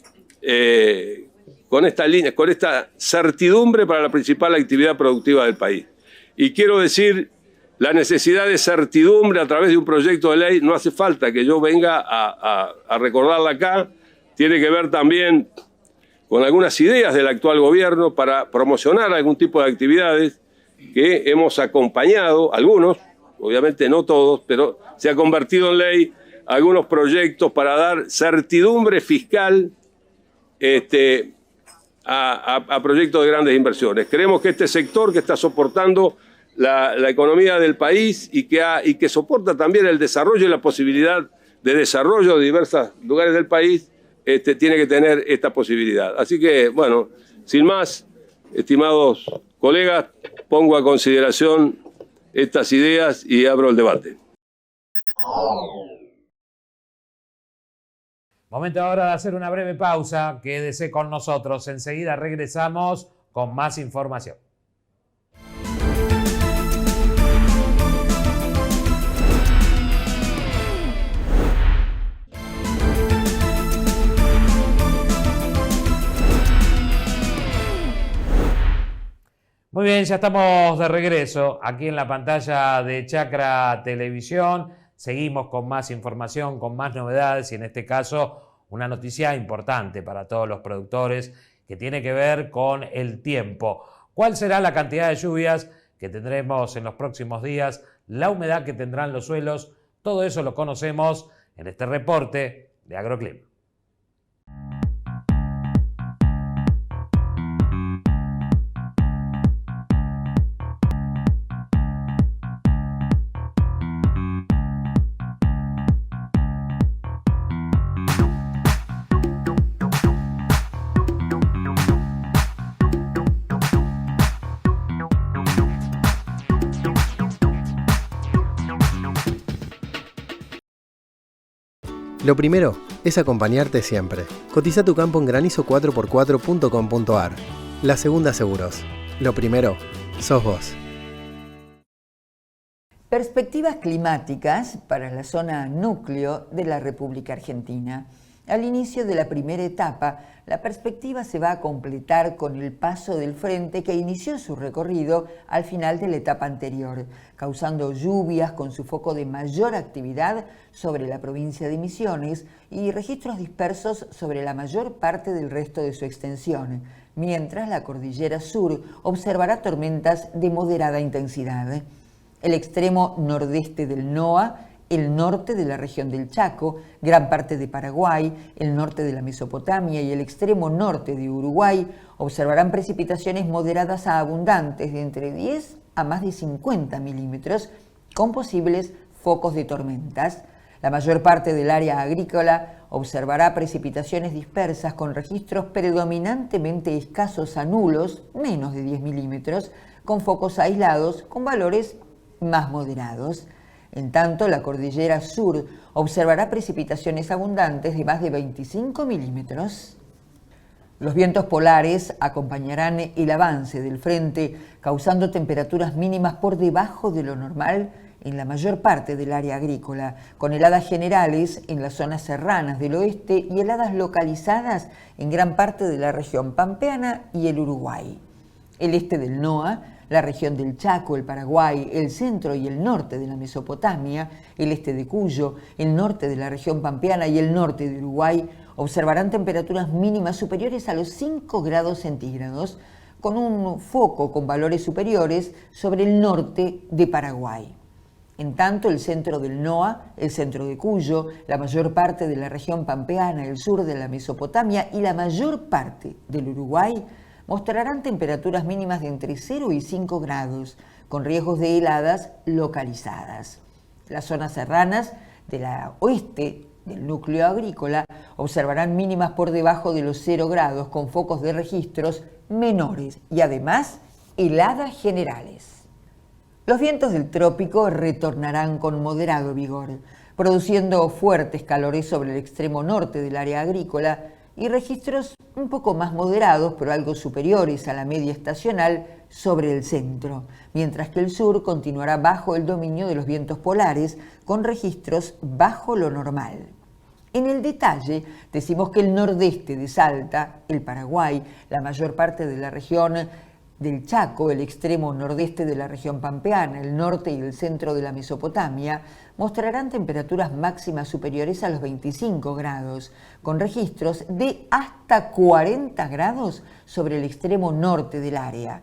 línea, con esta certidumbre para la principal actividad productiva del país. Y quiero decir, la necesidad de certidumbre a través de un proyecto de ley no hace falta que yo venga a recordarla acá, tiene que ver también con algunas ideas del actual gobierno para promocionar algún tipo de actividades que hemos acompañado, algunos, obviamente no todos, pero se ha convertido en ley algunos proyectos para dar certidumbre fiscal a proyectos de grandes inversiones. Creemos que este sector que está soportando la economía del país y que soporta también el desarrollo y la posibilidad de desarrollo de diversos lugares del país, tiene que tener esta posibilidad. Así que, bueno, sin más, estimados colegas, pongo a consideración estas ideas y abro el debate. Momento ahora de hacer una breve pausa. Quédese con nosotros. Enseguida regresamos con más información. Muy bien, ya estamos de regreso aquí en la pantalla de Chacra Televisión. Seguimos con más información, con más novedades y en este caso una noticia importante para todos los productores que tiene que ver con el tiempo. ¿Cuál será la cantidad de lluvias que tendremos en los próximos días? La humedad que tendrán los suelos. Todo eso lo conocemos en este reporte de Agroclima. Lo primero es acompañarte siempre. Cotiza tu campo en granizo4x4.com.ar. La Segunda Seguros. Lo primero, sos vos. Perspectivas climáticas para la zona núcleo de la República Argentina. Al inicio de la primera etapa, la perspectiva se va a completar con el paso del frente que inició su recorrido al final de la etapa anterior, causando lluvias con su foco de mayor actividad sobre la provincia de Misiones y registros dispersos sobre la mayor parte del resto de su extensión, mientras la cordillera sur observará tormentas de moderada intensidad. El extremo nordeste del NOA, el norte de la región del Chaco, gran parte de Paraguay, el norte de la Mesopotamia y el extremo norte de Uruguay observarán precipitaciones moderadas a abundantes de entre 10 a más de 50 milímetros, con posibles focos de tormentas. La mayor parte del área agrícola observará precipitaciones dispersas con registros predominantemente escasos a nulos, menos de 10 milímetros, con focos aislados con valores más moderados. En tanto, la cordillera sur observará precipitaciones abundantes de más de 25 milímetros. Los vientos polares acompañarán el avance del frente, causando temperaturas mínimas por debajo de lo normal en la mayor parte del área agrícola, con heladas generales en las zonas serranas del oeste y heladas localizadas en gran parte de la región pampeana y el Uruguay. El este del NOA, la región del Chaco, el Paraguay, el centro y el norte de la Mesopotamia, el este de Cuyo, el norte de la región pampeana y el norte de Uruguay observarán temperaturas mínimas superiores a los 5 grados centígrados, con un foco con valores superiores sobre el norte de Paraguay. En tanto, el centro del NOA, el centro de Cuyo, la mayor parte de la región pampeana, el sur de la Mesopotamia y la mayor parte del Uruguay mostrarán temperaturas mínimas de entre 0 y 5 grados, con riesgos de heladas localizadas. Las zonas serranas de la oeste del núcleo agrícola observarán mínimas por debajo de los 0 grados, con focos de registros menores y además heladas generales. Los vientos del trópico retornarán con moderado vigor, produciendo fuertes calores sobre el extremo norte del área agrícola y registros un poco más moderados, pero algo superiores a la media estacional, sobre el centro, mientras que el sur continuará bajo el dominio de los vientos polares, con registros bajo lo normal. En el detalle, decimos que el nordeste de Salta, el Paraguay, la mayor parte de la región del Chaco, el extremo nordeste de la región pampeana, el norte y el centro de la Mesopotamia, mostrarán temperaturas máximas superiores a los 25 grados, con registros de hasta 40 grados sobre el extremo norte del área.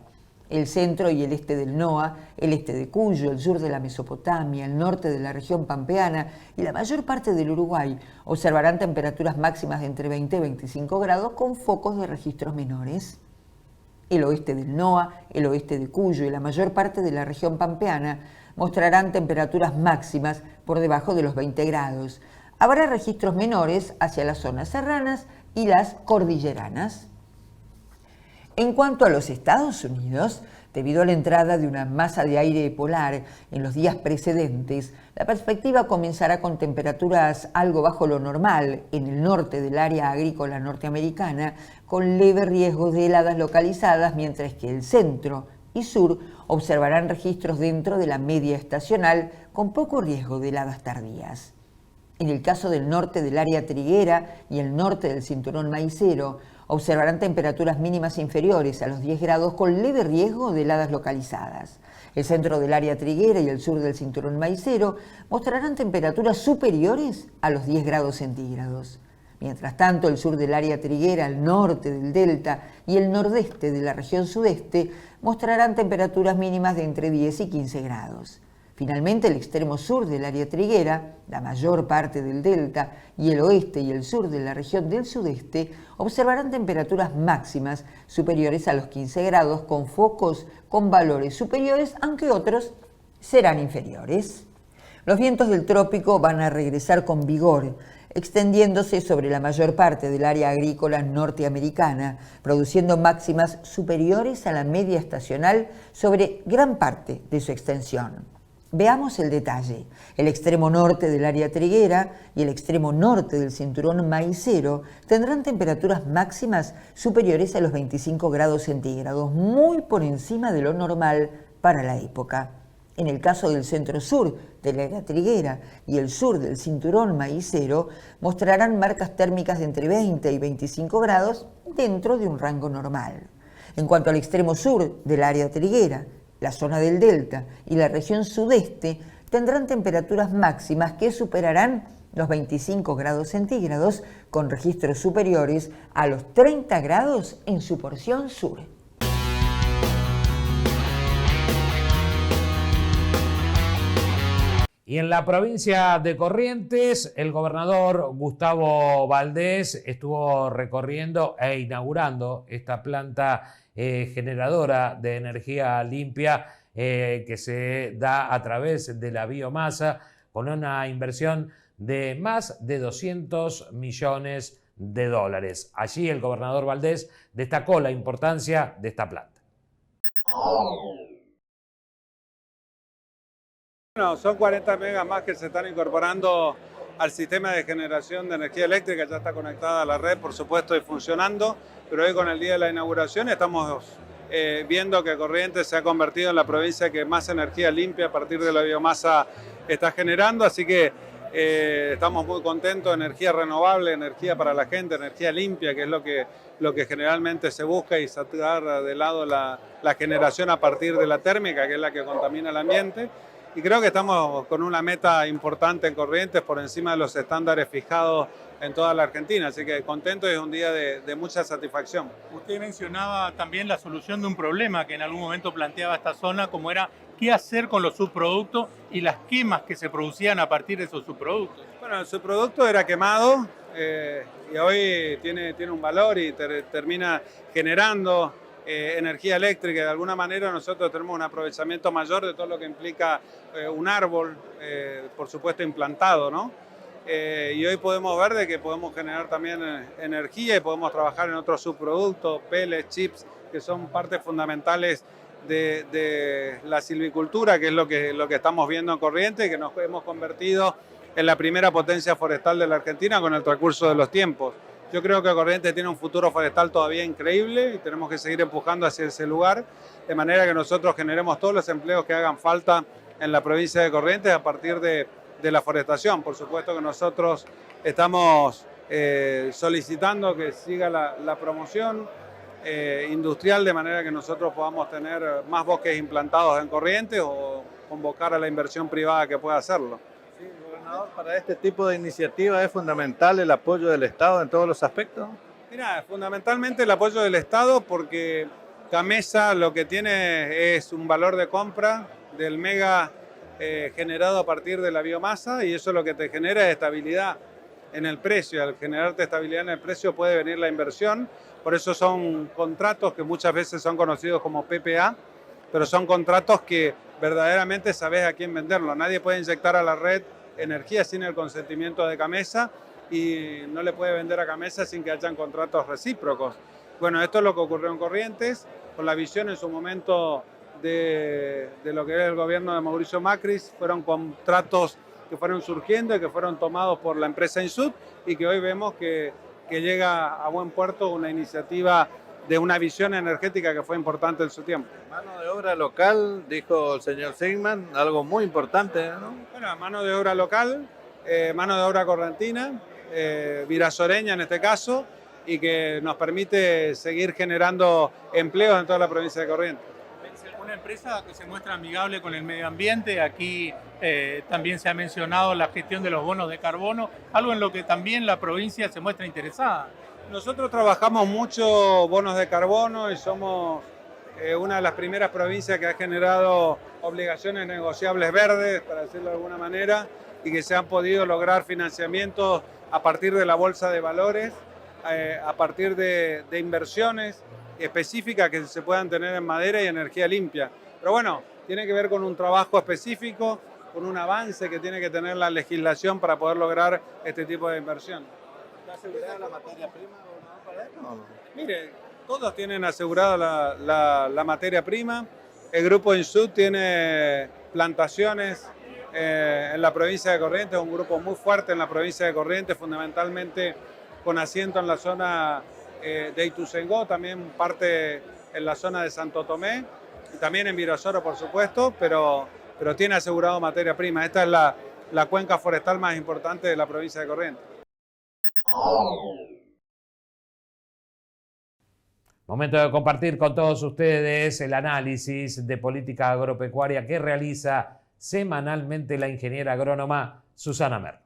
El centro y el este del NOA, el este de Cuyo, el sur de la Mesopotamia, el norte de la región pampeana y la mayor parte del Uruguay observarán temperaturas máximas de entre 20 y 25 grados con focos de registros menores. El oeste del NOA, el oeste de Cuyo y la mayor parte de la región pampeana mostrarán temperaturas máximas por debajo de los 20 grados. Habrá registros menores hacia las zonas serranas y las cordilleranas. En cuanto a los Estados Unidos, debido a la entrada de una masa de aire polar en los días precedentes, la perspectiva comenzará con temperaturas algo bajo lo normal en el norte del área agrícola norteamericana, con leve riesgo de heladas localizadas, mientras que el centro y sur observarán registros dentro de la media estacional, con poco riesgo de heladas tardías. En el caso del norte del área triguera y el norte del cinturón maicero, observarán temperaturas mínimas inferiores a los 10 grados con leve riesgo de heladas localizadas. El centro del área triguera y el sur del cinturón maicero mostrarán temperaturas superiores a los 10 grados centígrados. Mientras tanto, el sur del área triguera, el norte del delta y el nordeste de la región sudeste mostrarán temperaturas mínimas de entre 10 y 15 grados. Finalmente, el extremo sur del área triguera, la mayor parte del delta y el oeste y el sur de la región del sudeste observarán temperaturas máximas superiores a los 15 grados con focos con valores superiores, aunque otros serán inferiores. Los vientos del trópico van a regresar con vigor, extendiéndose sobre la mayor parte del área agrícola norteamericana, produciendo máximas superiores a la media estacional sobre gran parte de su extensión. Veamos el detalle. El extremo norte del área triguera y el extremo norte del cinturón maicero tendrán temperaturas máximas superiores a los 25 grados centígrados, muy por encima de lo normal para la época. En el caso del centro-sur del área triguera y el sur del cinturón maicero, mostrarán marcas térmicas de entre 20 y 25 grados dentro de un rango normal. En cuanto al extremo sur del área triguera, la zona del delta y la región sudeste tendrán temperaturas máximas que superarán los 25 grados centígrados, con registros superiores a los 30 grados en su porción sur. Y en la provincia de Corrientes, el gobernador Gustavo Valdés estuvo recorriendo e inaugurando esta planta generadora de energía limpia que se da a través de la biomasa, con una inversión de más de 200 millones de dólares. Allí el gobernador Valdés destacó la importancia de esta planta. Bueno, son 40 megas más que se están incorporando al sistema de generación de energía eléctrica, ya está conectada a la red, por supuesto, y funcionando, pero hoy con el día de la inauguración estamos viendo que Corrientes se ha convertido en la provincia que más energía limpia a partir de la biomasa está generando, así que estamos muy contentos, energía renovable, energía para la gente, energía limpia, que es lo que generalmente se busca, y sacar de lado la generación a partir de la térmica, que es la que contamina el ambiente. Y creo que estamos con una meta importante en Corrientes por encima de los estándares fijados en toda la Argentina, así que contento y es un día de mucha satisfacción. Usted mencionaba también la solución de un problema que en algún momento planteaba esta zona, como era qué hacer con los subproductos y las quemas que se producían a partir de esos subproductos. Bueno, el subproducto era quemado y hoy tiene un valor y termina generando energía eléctrica. De alguna manera nosotros tenemos un aprovechamiento mayor de todo lo que implica un árbol, por supuesto implantado, ¿no? Y hoy podemos ver de que podemos generar también energía y podemos trabajar en otros subproductos, pellets, chips, que son partes fundamentales de la silvicultura, que es lo que estamos viendo en Corrientes, que nos hemos convertido en la primera potencia forestal de la Argentina con el transcurso de los tiempos. Yo creo que Corrientes tiene un futuro forestal todavía increíble y tenemos que seguir empujando hacia ese lugar, de manera que nosotros generemos todos los empleos que hagan falta en la provincia de Corrientes a partir de la forestación. Por supuesto que nosotros estamos solicitando que siga la promoción industrial, de manera que nosotros podamos tener más bosques implantados en Corrientes o convocar a la inversión privada que pueda hacerlo. Sí, gobernador, para este tipo de iniciativas es fundamental el apoyo del Estado en todos los aspectos. Mira, fundamentalmente el apoyo del Estado, porque Gamesa lo que tiene es un valor de compra del mega generado a partir de la biomasa, y eso lo que te genera es estabilidad en el precio. Al generarte estabilidad en el precio puede venir la inversión, por eso son contratos que muchas veces son conocidos como PPA, pero son contratos que verdaderamente sabes a quién venderlo. Nadie puede inyectar a la red energía sin el consentimiento de Gamesa, y no le puede vender a Gamesa sin que hayan contratos recíprocos. Bueno, esto es lo que ocurrió en Corrientes, con la visión en su momento de lo que era el gobierno de Mauricio Macri. Fueron contratos que fueron surgiendo y que fueron tomados por la empresa Insud, y que hoy vemos que llega a buen puerto una iniciativa de una visión energética que fue importante en su tiempo. Mano de obra local, dijo el señor Sigman, algo muy importante, ¿no? Bueno, mano de obra local, mano de obra correntina, virasoreña en este caso, y que nos permite seguir generando empleos en toda la provincia de Corrientes. Una empresa que se muestra amigable con el medio ambiente. Aquí también se ha mencionado la gestión de los bonos de carbono, algo en lo que también la provincia se muestra interesada. Nosotros trabajamos mucho bonos de carbono y somos una de las primeras provincias que ha generado obligaciones negociables verdes, para decirlo de alguna manera, y que se han podido lograr financiamientos a partir de la bolsa de valores, a partir de inversiones específicas que se puedan tener en madera y energía limpia. Pero bueno, tiene que ver con un trabajo específico, con un avance que tiene que tener la legislación para poder lograr este tipo de inversión. ¿Está asegurada la materia prima para esto o no? Mire, todos tienen asegurada la materia prima. El grupo Insud tiene plantaciones en la provincia de Corrientes, un grupo muy fuerte en la provincia de Corrientes, fundamentalmente con asiento en la zona de Ituzaingó, también parte en la zona de Santo Tomé, y también en Virasoro, por supuesto, pero tiene asegurado materia prima. Esta es la cuenca forestal más importante de la provincia de Corrientes. Momento de compartir con todos ustedes el análisis de política agropecuaria que realiza semanalmente la ingeniera agrónoma Susana Mer.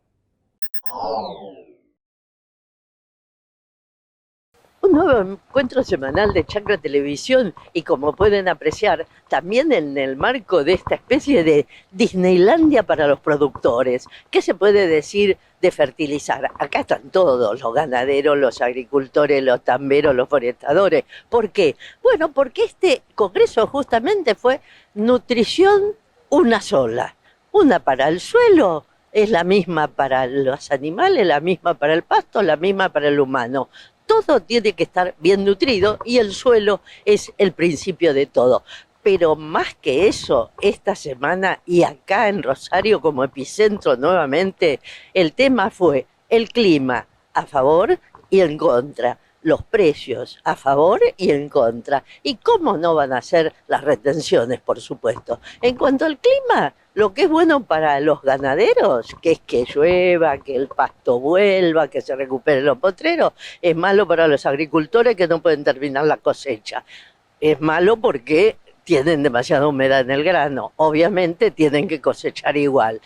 Un nuevo encuentro semanal de Chacra Televisión, y como pueden apreciar, también en el marco de esta especie de Disneylandia para los productores. ¿Qué se puede decir de fertilizar? Acá están todos, los ganaderos, los agricultores, los tamberos, los forestadores. ¿Por qué? Bueno, porque este congreso justamente fue nutrición una sola. Una para el suelo es la misma para los animales, la misma para el pasto, la misma para el humano. Todo tiene que estar bien nutrido y el suelo es el principio de todo. Pero más que eso, esta semana y acá en Rosario como epicentro nuevamente, el tema fue el clima a favor y en contra, los precios a favor y en contra. ¿Y cómo no van a ser las retenciones, por supuesto? En cuanto al clima, lo que es bueno para los ganaderos, que es que llueva, que el pasto vuelva, que se recuperen los potreros, es malo para los agricultores que no pueden terminar la cosecha. Es malo porque tienen demasiada humedad en el grano. Obviamente tienen que cosechar igual.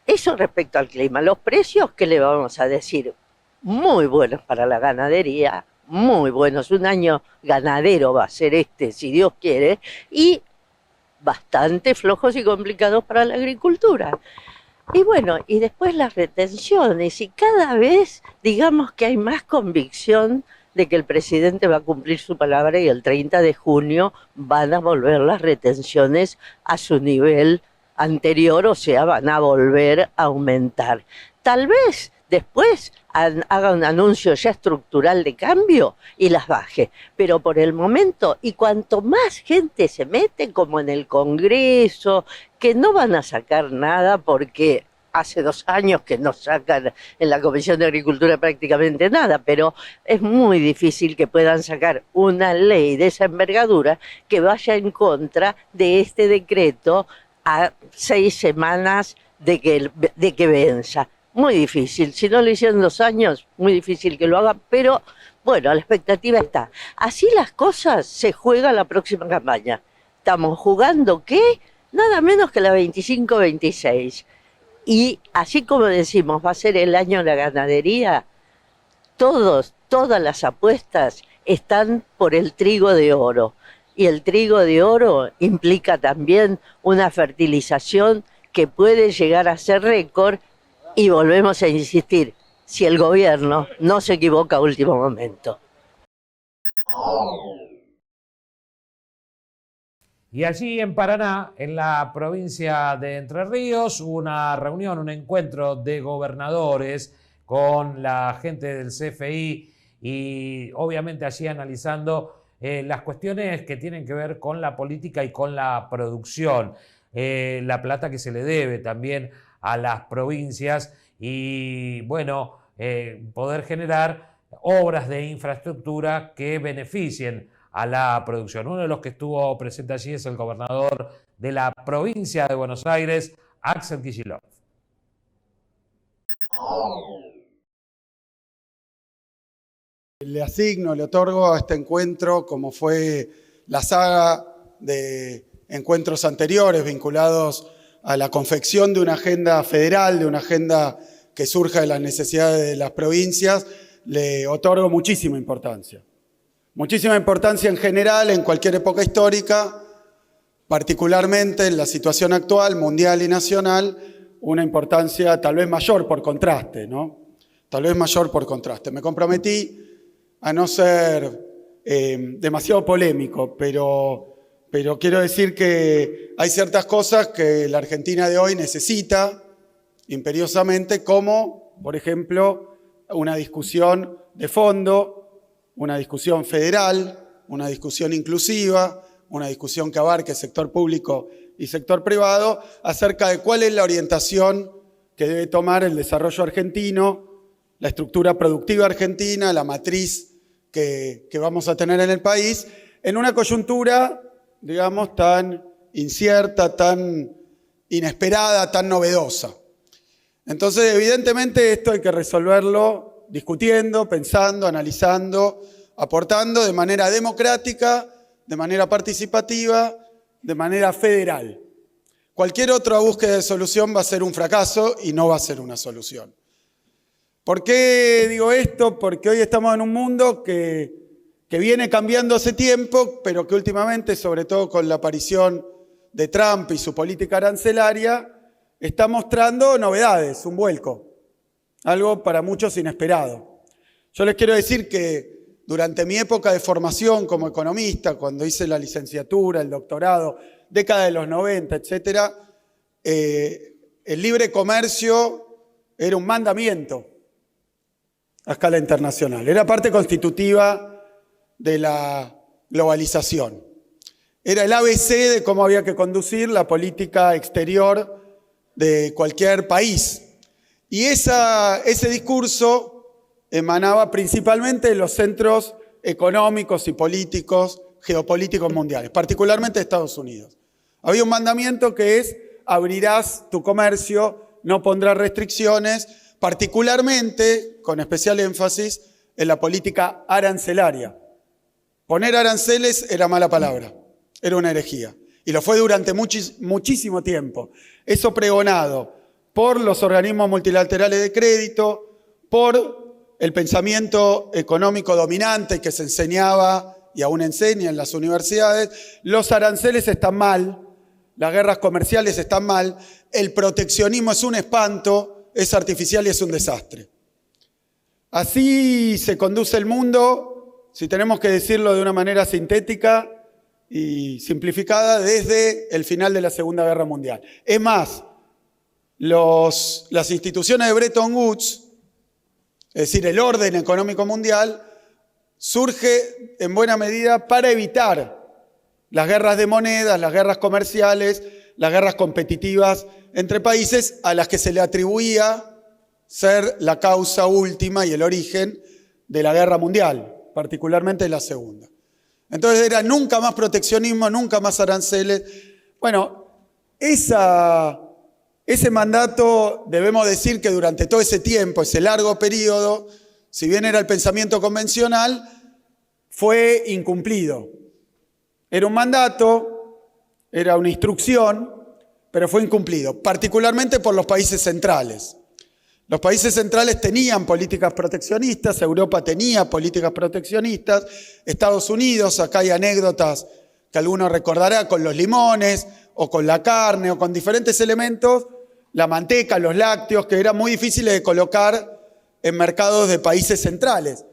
Eso respecto al clima. Los precios, ¿qué le vamos a decir? Muy buenos para la ganadería, muy buenos. Un año ganadero va a ser este, si Dios quiere, y bastante flojos y complicados para la agricultura. Y bueno, y después las retenciones, y cada vez digamos que hay más convicción de que el presidente va a cumplir su palabra y el 30 de junio van a volver las retenciones a su nivel anterior, o sea, van a volver a aumentar. Tal vez después haga un anuncio ya estructural de cambio y las baje. Pero por el momento, y cuanto más gente se mete, como en el Congreso, que no van a sacar nada porque hace 2 años que no sacan en la Comisión de Agricultura prácticamente nada, pero es muy difícil que puedan sacar una ley de esa envergadura que vaya en contra de este decreto a 6 semanas de que venza. Muy difícil, si no lo hicieron 2 años, muy difícil que lo hagan, pero bueno, la expectativa está. Así las cosas, se juega la próxima campaña. Estamos jugando, ¿qué? Nada menos que la 25-26. Y así como decimos, va a ser el año de la ganadería, todas las apuestas están por el trigo de oro. Y el trigo de oro implica también una fertilización que puede llegar a ser récord. Y volvemos a insistir, si el gobierno no se equivoca a último momento. Y allí en Paraná, en la provincia de Entre Ríos, hubo una reunión, un encuentro de gobernadores con la gente del CFI y obviamente allí analizando las cuestiones que tienen que ver con la política y con la producción, la plata que se le debe también a las provincias y, bueno, poder generar obras de infraestructura que beneficien a la producción. Uno de los que estuvo presente allí es el gobernador de la provincia de Buenos Aires, Axel Kicillof. Le otorgo a este encuentro, como fue la saga de encuentros anteriores vinculados a la confección de una agenda federal, de una agenda que surja de las necesidades de las provincias, le otorgo muchísima importancia. Muchísima importancia en general, en cualquier época histórica, particularmente en la situación actual, mundial y nacional, una importancia tal vez mayor por contraste, ¿no? Tal vez mayor por contraste. Me comprometí a no ser demasiado polémico, pero quiero decir que hay ciertas cosas que la Argentina de hoy necesita imperiosamente, como, por ejemplo, una discusión de fondo, una discusión federal, una discusión inclusiva, una discusión que abarque sector público y sector privado, acerca de cuál es la orientación que debe tomar el desarrollo argentino, la estructura productiva argentina, la matriz que vamos a tener en el país, en una coyuntura, digamos, tan incierta, tan inesperada, tan novedosa. Entonces, evidentemente, esto hay que resolverlo discutiendo, pensando, analizando, aportando de manera democrática, de manera participativa, de manera federal. Cualquier otra búsqueda de solución va a ser un fracaso y no va a ser una solución. ¿Por qué digo esto? Porque hoy estamos en un mundo que viene cambiando hace tiempo, pero que últimamente, sobre todo con la aparición de Trump y su política arancelaria, está mostrando novedades, un vuelco, algo para muchos inesperado. Yo les quiero decir que durante mi época de formación como economista, cuando hice la licenciatura, el doctorado, década de los 90, etc., el libre comercio era un mandamiento a escala internacional, era parte constitutiva de la globalización. Era el ABC de cómo había que conducir la política exterior de cualquier país. Y ese discurso emanaba principalmente de los centros económicos y políticos, geopolíticos mundiales, particularmente de Estados Unidos. Había un mandamiento que es: abrirás tu comercio, no pondrás restricciones, particularmente, con especial énfasis, en la política arancelaria. Poner aranceles era mala palabra, era una herejía. Y lo fue durante muchísimo tiempo. Eso pregonado por los organismos multilaterales de crédito, por el pensamiento económico dominante que se enseñaba y aún enseña en las universidades. Los aranceles están mal, las guerras comerciales están mal, el proteccionismo es un espanto, es artificial y es un desastre. Así se conduce el mundo, si tenemos que decirlo de una manera sintética y simplificada, desde el final de la Segunda Guerra Mundial. Es más, las instituciones de Bretton Woods, es decir, el orden económico mundial, surge en buena medida para evitar las guerras de monedas, las guerras comerciales, las guerras competitivas entre países a las que se le atribuía ser la causa última y el origen de la guerra mundial, particularmente la segunda. Entonces era nunca más proteccionismo, nunca más aranceles. Bueno, ese mandato, debemos decir que durante todo ese tiempo, ese largo periodo, si bien era el pensamiento convencional, fue incumplido. Era un mandato, era una instrucción, pero fue incumplido, particularmente por los países centrales. Los países centrales tenían políticas proteccionistas, Europa tenía políticas proteccionistas, Estados Unidos, acá hay anécdotas que alguno recordará con los limones, o con la carne, o con diferentes elementos, la manteca, los lácteos, que eran muy difíciles de colocar en mercados de países centrales.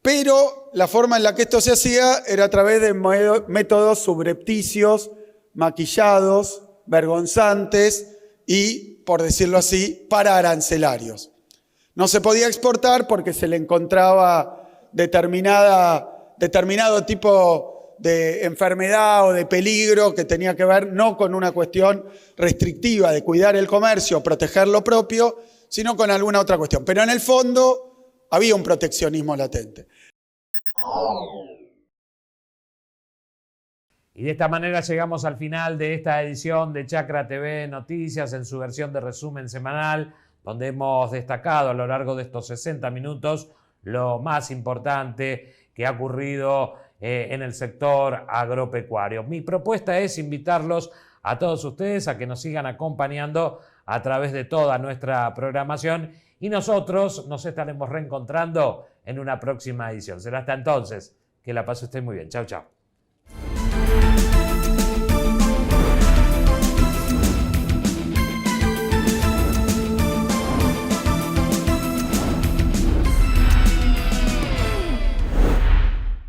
Pero la forma en la que esto se hacía era a través de métodos subrepticios, maquillados, vergonzantes y, por decirlo así, pararancelarios. No se podía exportar porque se le encontraba determinado tipo de enfermedad o de peligro que tenía que ver no con una cuestión restrictiva de cuidar el comercio, proteger lo propio, sino con alguna otra cuestión. Pero en el fondo había un proteccionismo latente. Y de esta manera llegamos al final de esta edición de Chacra TV Noticias en su versión de resumen semanal, donde hemos destacado a lo largo de estos 60 minutos lo más importante que ha ocurrido en el sector agropecuario. Mi propuesta es invitarlos a todos ustedes a que nos sigan acompañando a través de toda nuestra programación y nosotros nos estaremos reencontrando en una próxima edición. Será hasta entonces. Que la pase usted muy bien. Chau, chau.